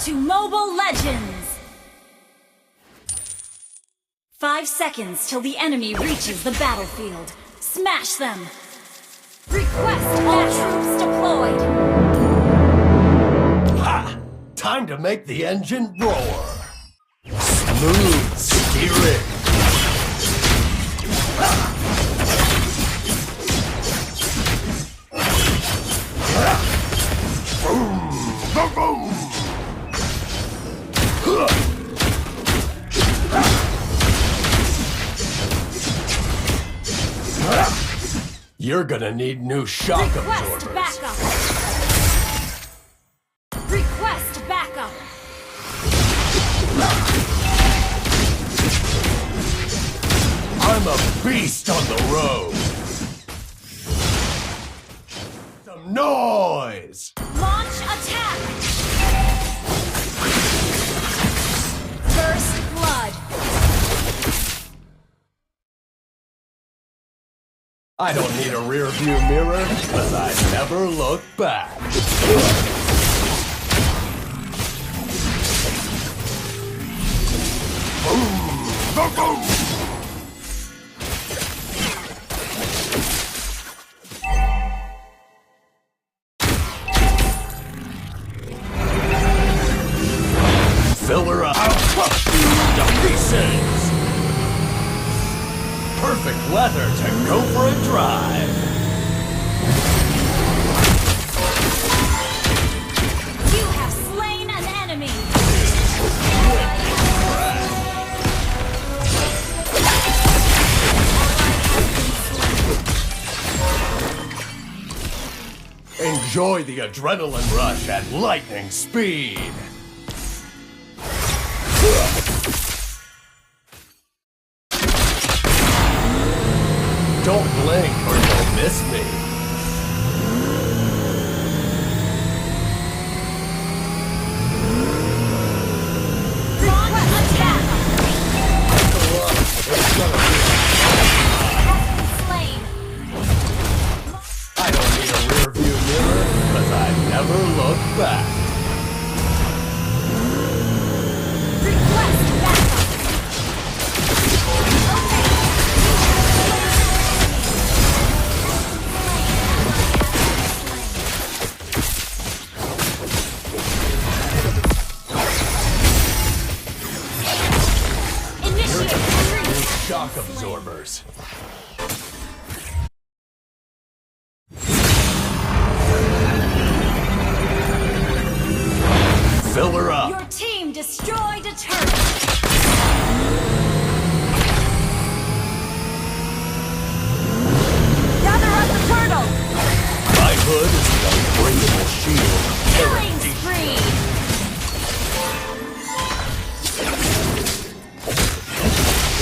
to Mobile Legends! 5 seconds till the enemy reaches the battlefield. Smash them! Request all troops deployed! Ha! Time to make the engine roar! Smooth steering! Boom! Boom! Boom! You're gonna need new shock Request absorbers. backup! Request backup! I'm a beast on the road. Some noise! Launch attack! First blood! I don't need a rear view mirror, cause I never look back. Boom! Boom! Boom! Fill her up! I'll crush you to pieces! Perfect weather to go for a drive! You have slain an enemy! Enjoy the adrenaline rush at lightning speed! Don't blink or you'll miss me. Launch attack! It's gonna be. Slain! I don't need a rear view mirror, cause I never look back. Request backup! Initiate retreat! Shock absorbers. Fill her up. Your team destroyed a turret! Gather up the turtle! My hood is the unbreakable shield. Killing spree!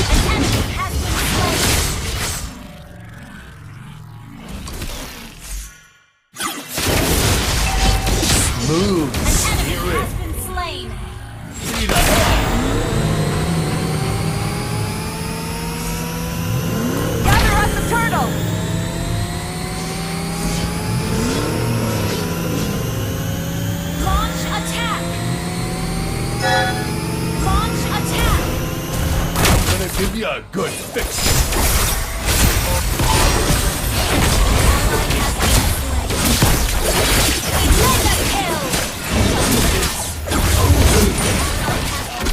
An enemy has been slain! Smooth An enemy steering. has been slain! Speed ahead. Gather up the turtle! Launch attack! Launch attack! I'm gonna give you a good fix. Mega kill!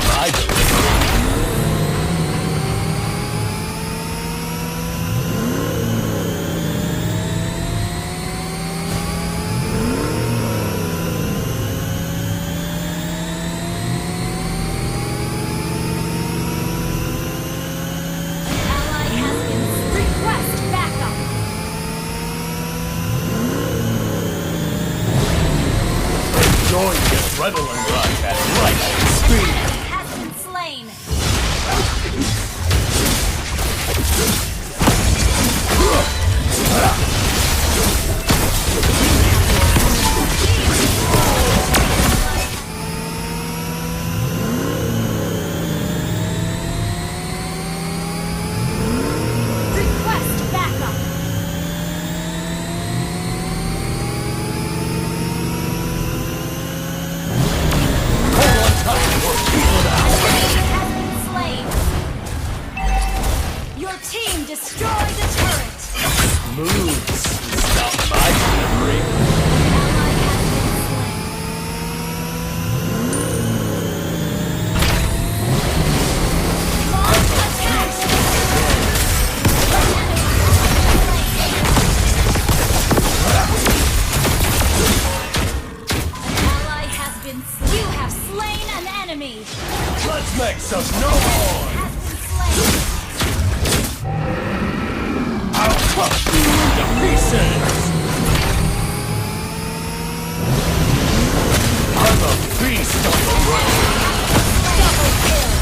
My delivery. Ally has been request backup! Enjoy the adrenaline rush at lightning speed. Has been slain! Request backup! moves stop my memory. You have slain an enemy! Let's make some noise! I'll crush you into pieces! I'm a beast on the road! Double kill!